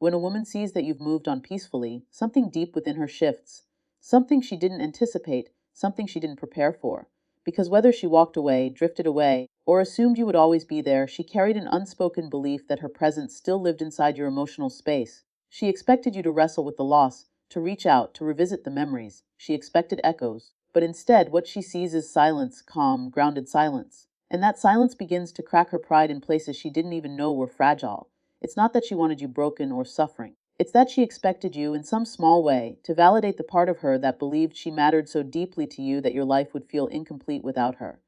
When a woman sees that you've moved on peacefully, something deep within her shifts. Something she didn't anticipate, something she didn't prepare for. Because whether she walked away, drifted away, or assumed you would always be there, she carried an unspoken belief that her presence still lived inside your emotional space. She expected you to wrestle with the loss, to reach out, to revisit the memories. She expected echoes. But instead, what she sees is silence, calm, grounded silence. And that silence begins to crack her pride in places she didn't even know were fragile. It's not that she wanted you broken or suffering. It's that she expected you, in some small way, to validate the part of her that believed she mattered so deeply to you that your life would feel incomplete without her.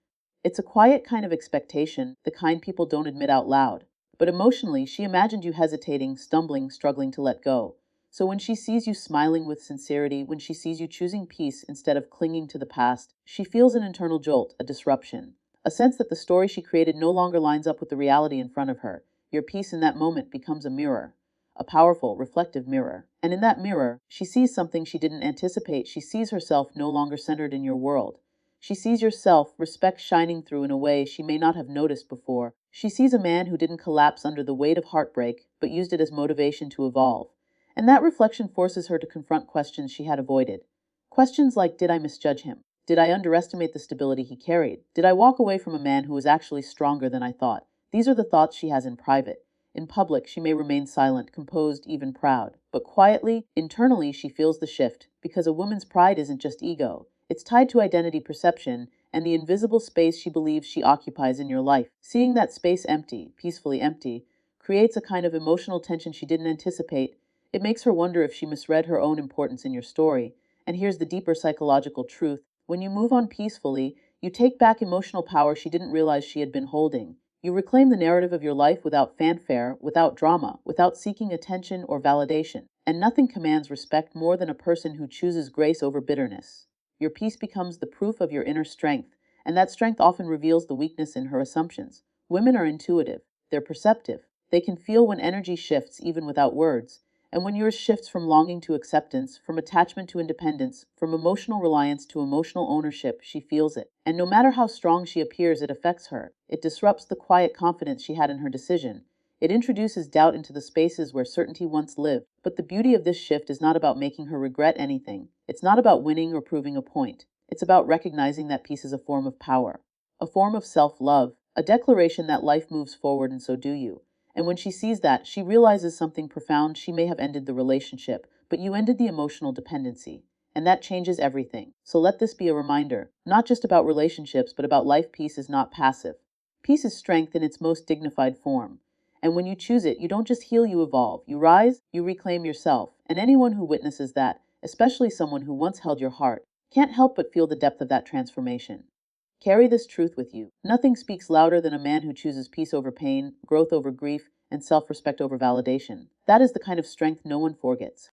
It's a quiet kind of expectation, the kind people don't admit out loud. But emotionally, she imagined you hesitating, stumbling, struggling to let go. So when she sees you smiling with sincerity, when she sees you choosing peace instead of clinging to the past, she feels an internal jolt, a disruption. A sense that the story she created no longer lines up with the reality in front of her. Your peace in that moment becomes a mirror, a powerful, reflective mirror. And in that mirror, she sees something she didn't anticipate. She sees herself no longer centered in your world. She sees your self-respect shining through in a way she may not have noticed before. She sees a man who didn't collapse under the weight of heartbreak, but used it as motivation to evolve. And that reflection forces her to confront questions she had avoided. Questions like, did I misjudge him? Did I underestimate the stability he carried? Did I walk away from a man who was actually stronger than I thought? These are the thoughts she has in private. In public, she may remain silent, composed, even proud. But quietly, internally, she feels the shift, because a woman's pride isn't just ego. It's tied to identity perception and the invisible space she believes she occupies in your life. Seeing that space empty, peacefully empty, creates a kind of emotional tension she didn't anticipate. It makes her wonder if she misread her own importance in your story. And here's the deeper psychological truth. When you move on peacefully, you take back emotional power she didn't realize she had been holding. You reclaim the narrative of your life without fanfare, without drama, without seeking attention or validation. And nothing commands respect more than a person who chooses grace over bitterness. Your peace becomes the proof of your inner strength, and that strength often reveals the weakness in her assumptions. Women are intuitive, they're perceptive. They can feel when energy shifts even without words. And when yours shifts from longing to acceptance, from attachment to independence, from emotional reliance to emotional ownership, she feels it. And no matter how strong she appears, it affects her. It disrupts the quiet confidence she had in her decision. It introduces doubt into the spaces where certainty once lived. But the beauty of this shift is not about making her regret anything. It's not about winning or proving a point. It's about recognizing that peace is a form of power, a form of self-love, a declaration that life moves forward and so do you. And when she sees that, she realizes something profound. She may have ended the relationship, but you ended the emotional dependency. And that changes everything. So let this be a reminder, not just about relationships, but about life. Peace is not passive. Peace is strength in its most dignified form. And when you choose it, you don't just heal, you evolve. You rise, you reclaim yourself. And anyone who witnesses that, especially someone who once held your heart, can't help but feel the depth of that transformation. Carry this truth with you. Nothing speaks louder than a man who chooses peace over pain, growth over grief, and self-respect over validation. That is the kind of strength no one forgets.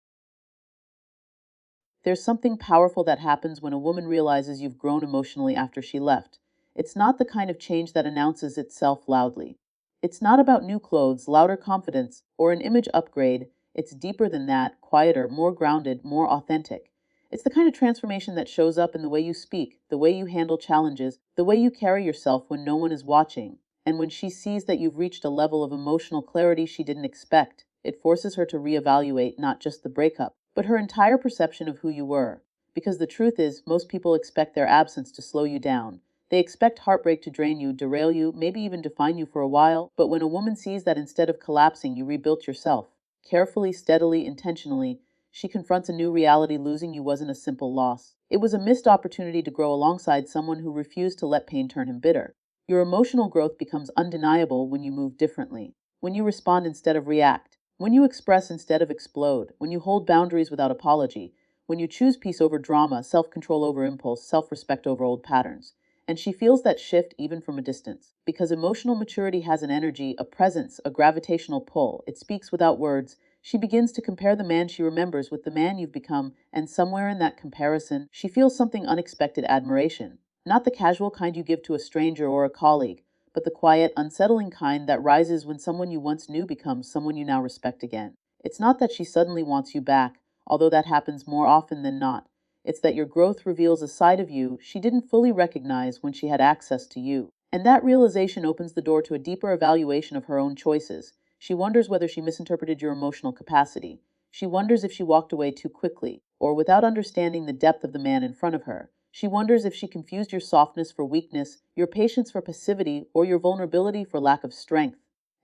There's something powerful that happens when a woman realizes you've grown emotionally after she left. It's not the kind of change that announces itself loudly. It's not about new clothes, louder confidence, or an image upgrade. It's deeper than that, quieter, more grounded, more authentic. It's the kind of transformation that shows up in the way you speak, the way you handle challenges, the way you carry yourself when no one is watching. And when she sees that you've reached a level of emotional clarity she didn't expect, it forces her to reevaluate not just the breakup, but her entire perception of who you were. Because the truth is, most people expect their absence to slow you down. They expect heartbreak to drain you, derail you, maybe even define you for a while. But when a woman sees that instead of collapsing, you rebuilt yourself, carefully, steadily, intentionally, she confronts a new reality. Losing you wasn't a simple loss. It was a missed opportunity to grow alongside someone who refused to let pain turn him bitter. Your emotional growth becomes undeniable when you move differently, when you respond instead of react, when you express instead of explode, when you hold boundaries without apology, when you choose peace over drama, self-control over impulse, self-respect over old patterns. And she feels that shift even from a distance, because emotional maturity has an energy, a presence, a gravitational pull. It speaks without words. She begins to compare the man she remembers with the man you've become, and somewhere in that comparison, she feels something unexpected: admiration. Not the casual kind you give to a stranger or a colleague, but the quiet, unsettling kind that rises when someone you once knew becomes someone you now respect again. It's not that she suddenly wants you back, although that happens more often than not. It's that your growth reveals a side of you she didn't fully recognize when she had access to you. And that realization opens the door to a deeper evaluation of her own choices. She wonders whether she misinterpreted your emotional capacity. She wonders if she walked away too quickly, or without understanding the depth of the man in front of her. She wonders if she confused your softness for weakness, your patience for passivity, or your vulnerability for lack of strength.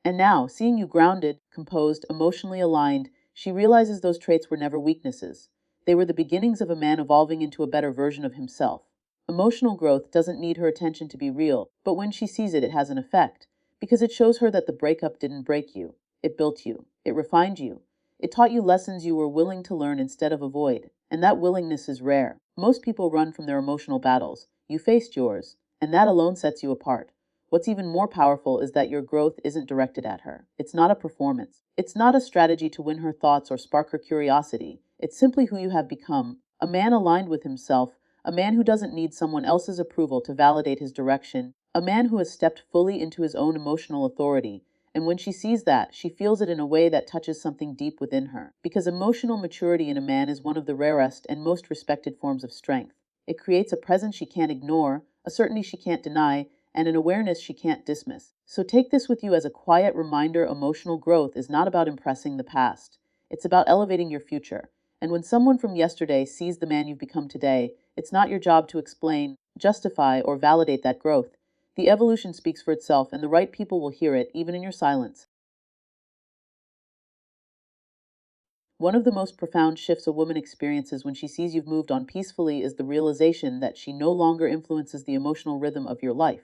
And now, seeing you grounded, composed, emotionally aligned, she realizes those traits were never weaknesses. They were the beginnings of a man evolving into a better version of himself. Emotional growth doesn't need her attention to be real, but when she sees it, it has an effect, because it shows her that the breakup didn't break you. It built you. It refined you. It taught you lessons you were willing to learn instead of avoid, and that willingness is rare. Most people run from their emotional battles. You faced yours, and that alone sets you apart. What's even more powerful is that your growth isn't directed at her. It's not a performance. It's not a strategy to win her thoughts or spark her curiosity. It's simply who you have become, a man aligned with himself, a man who doesn't need someone else's approval to validate his direction, a man who has stepped fully into his own emotional authority. And when she sees that, she feels it in a way that touches something deep within her. Because emotional maturity in a man is one of the rarest and most respected forms of strength. It creates a presence she can't ignore, a certainty she can't deny, and an awareness she can't dismiss. So take this with you as a quiet reminder: emotional growth is not about impressing the past. It's about elevating your future. And when someone from yesterday sees the man you've become today, it's not your job to explain, justify, or validate that growth. The evolution speaks for itself, and the right people will hear it, even in your silence. One of the most profound shifts a woman experiences when she sees you've moved on peacefully is the realization that she no longer influences the emotional rhythm of your life.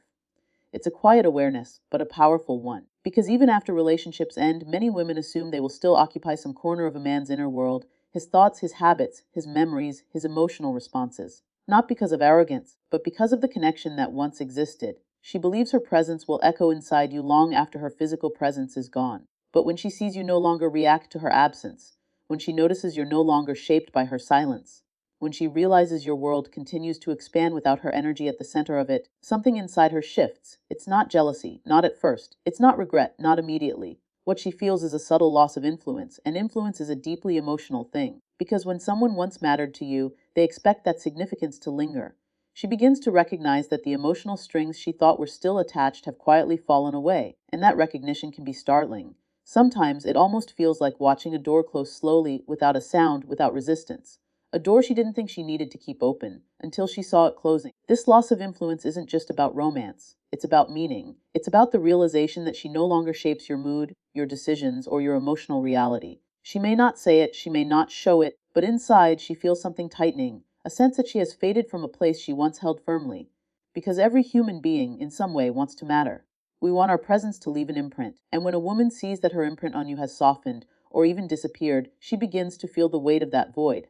It's a quiet awareness, but a powerful one. Because even after relationships end, many women assume they will still occupy some corner of a man's inner world: his thoughts, his habits, his memories, his emotional responses. Not because of arrogance, but because of the connection that once existed. She believes her presence will echo inside you long after her physical presence is gone. But when she sees you no longer react to her absence, when she notices you're no longer shaped by her silence, when she realizes your world continues to expand without her energy at the center of it, something inside her shifts. It's not jealousy, not at first. It's not regret, not immediately. What she feels is a subtle loss of influence, and influence is a deeply emotional thing. Because when someone once mattered to you, they expect that significance to linger. She begins to recognize that the emotional strings she thought were still attached have quietly fallen away, and that recognition can be startling. Sometimes it almost feels like watching a door close slowly, without a sound, without resistance. A door she didn't think she needed to keep open, until she saw it closing. This loss of influence isn't just about romance. It's about meaning. It's about the realization that she no longer shapes your mood, your decisions, or your emotional reality. She may not say it, she may not show it, but inside she feels something tightening, a sense that she has faded from a place she once held firmly. Because every human being, in some way, wants to matter. We want our presence to leave an imprint, and when a woman sees that her imprint on you has softened, or even disappeared, she begins to feel the weight of that void.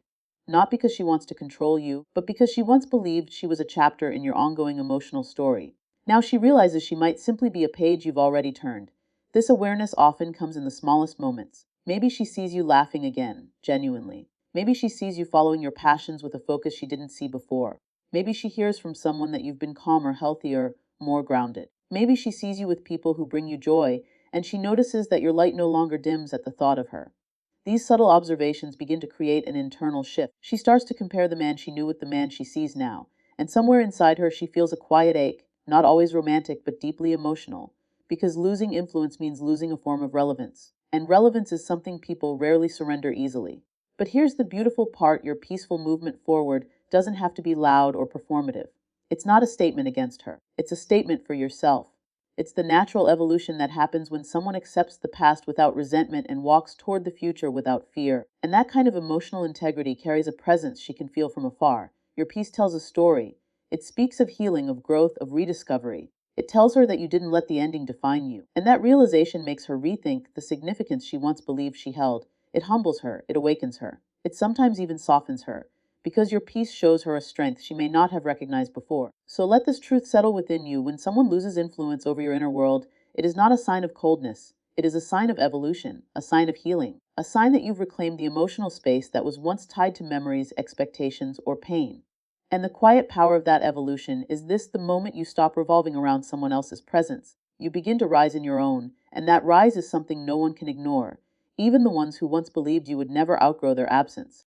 Not because she wants to control you, but because she once believed she was a chapter in your ongoing emotional story. Now she realizes she might simply be a page you've already turned. This awareness often comes in the smallest moments. Maybe she sees you laughing again, genuinely. Maybe she sees you following your passions with a focus she didn't see before. Maybe she hears from someone that you've been calmer, healthier, more grounded. Maybe she sees you with people who bring you joy, and she notices that your light no longer dims at the thought of her. These subtle observations begin to create an internal shift. She starts to compare the man she knew with the man she sees now, and somewhere inside her she feels a quiet ache, not always romantic but deeply emotional, because losing influence means losing a form of relevance, and relevance is something people rarely surrender easily. But here's the beautiful part: your peaceful movement forward doesn't have to be loud or performative. It's not a statement against her, it's a statement for yourself. It's the natural evolution that happens when someone accepts the past without resentment and walks toward the future without fear. And that kind of emotional integrity carries a presence she can feel from afar. Your piece tells a story. It speaks of healing, of growth, of rediscovery. It tells her that you didn't let the ending define you. And that realization makes her rethink the significance she once believed she held. It humbles her, it awakens her. It sometimes even softens her, because your piece shows her a strength she may not have recognized before. So let this truth settle within you: when someone loses influence over your inner world, it is not a sign of coldness. It is a sign of evolution, a sign of healing, a sign that you've reclaimed the emotional space that was once tied to memories, expectations, or pain. And the quiet power of that evolution is this: the moment you stop revolving around someone else's presence, you begin to rise in your own, and that rise is something no one can ignore, even the ones who once believed you would never outgrow their absence.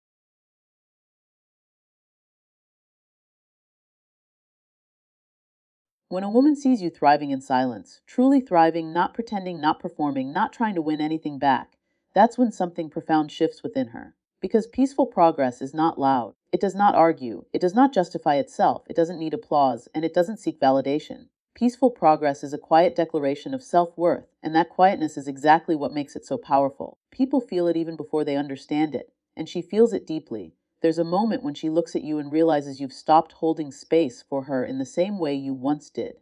When a woman sees you thriving in silence, truly thriving, not pretending, not performing, not trying to win anything back, that's when something profound shifts within her. Because peaceful progress is not loud. It does not argue. It does not justify itself. It doesn't need applause, and it doesn't seek validation. Peaceful progress is a quiet declaration of self-worth, and that quietness is exactly what makes it so powerful. People feel it even before they understand it, and she feels it deeply. There's a moment when she looks at you and realizes you've stopped holding space for her in the same way you once did.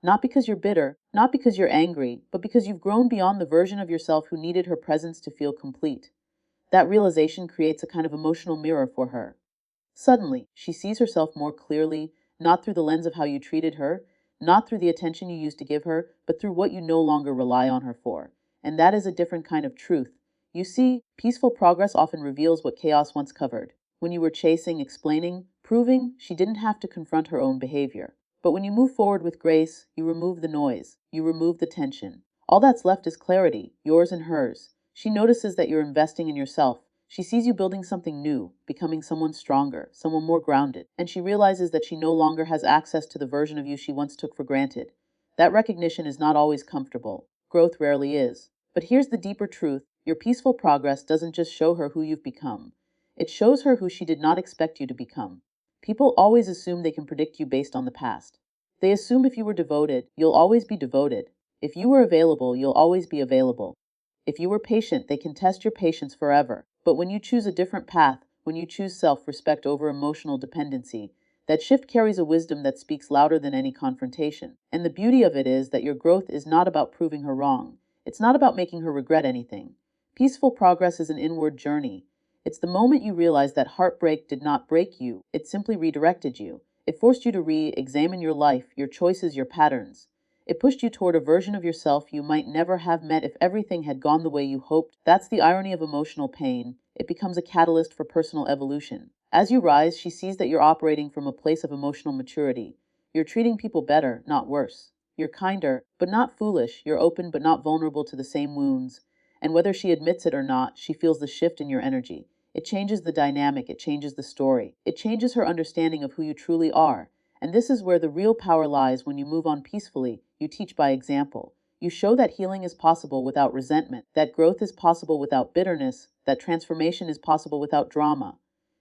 Not because you're bitter, not because you're angry, but because you've grown beyond the version of yourself who needed her presence to feel complete. That realization creates a kind of emotional mirror for her. Suddenly, she sees herself more clearly, not through the lens of how you treated her, not through the attention you used to give her, but through what you no longer rely on her for. And that is a different kind of truth. You see, peaceful progress often reveals what chaos once covered. When you were chasing, explaining, proving, she didn't have to confront her own behavior. But when you move forward with grace, you remove the noise, you remove the tension. All that's left is clarity, yours and hers. She notices that you're investing in yourself. She sees you building something new, becoming someone stronger, someone more grounded, and she realizes that she no longer has access to the version of you she once took for granted. That recognition is not always comfortable. Growth rarely is. But here's the deeper truth. Your peaceful progress doesn't just show her who you've become. It shows her who she did not expect you to become. People always assume they can predict you based on the past. They assume if you were devoted, you'll always be devoted. If you were available, you'll always be available. If you were patient, they can test your patience forever. But when you choose a different path, when you choose self-respect over emotional dependency, that shift carries a wisdom that speaks louder than any confrontation. And the beauty of it is that your growth is not about proving her wrong. It's not about making her regret anything. Peaceful progress is an inward journey. It's the moment you realize that heartbreak did not break you, it simply redirected you. It forced you to re-examine your life, your choices, your patterns. It pushed you toward a version of yourself you might never have met if everything had gone the way you hoped. That's the irony of emotional pain. It becomes a catalyst for personal evolution. As you rise, she sees that you're operating from a place of emotional maturity. You're treating people better, not worse. You're kinder, but not foolish. You're open, but not vulnerable to the same wounds. And whether she admits it or not, she feels the shift in your energy. It changes the dynamic, it changes the story. It changes her understanding of who you truly are. And this is where the real power lies. When you move on peacefully, you teach by example. You show that healing is possible without resentment, that growth is possible without bitterness, that transformation is possible without drama.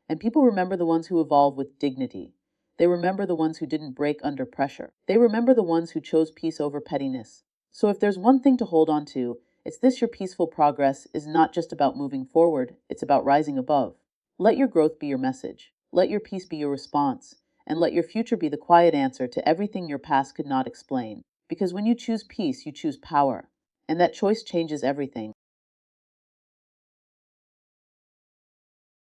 And people remember the ones who evolve with dignity. They remember the ones who didn't break under pressure. They remember the ones who chose peace over pettiness. So if there's one thing to hold on to, it's this: your peaceful progress is not just about moving forward, it's about rising above. Let your growth be your message. Let your peace be your response. And let your future be the quiet answer to everything your past could not explain. Because when you choose peace, you choose power. And that choice changes everything.